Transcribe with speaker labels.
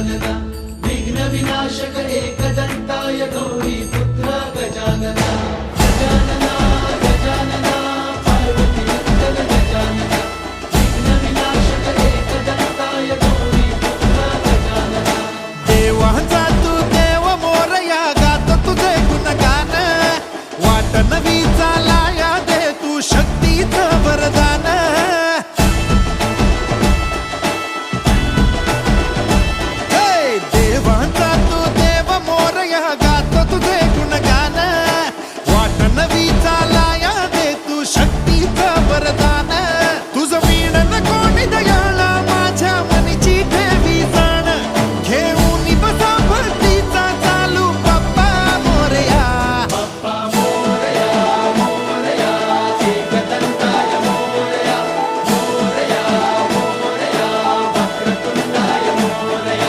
Speaker 1: गजानना विघ्न विनाशक एकदंताय गौरी पुत्र गजानना गजानना गजानना पार्वती नंदन गजानना विघ्न विनाशक एकदंताय गौरी पुत्र गजानना
Speaker 2: देवांचा तू देव मोरया गात तुझे गुणगान वाट नवी चालाया दे तू शक्तीचं वरदान देवांचा तू देव मोरया गात तुझे गुणगान वाट नवी चालाया दे तू शक्तीचं वरदान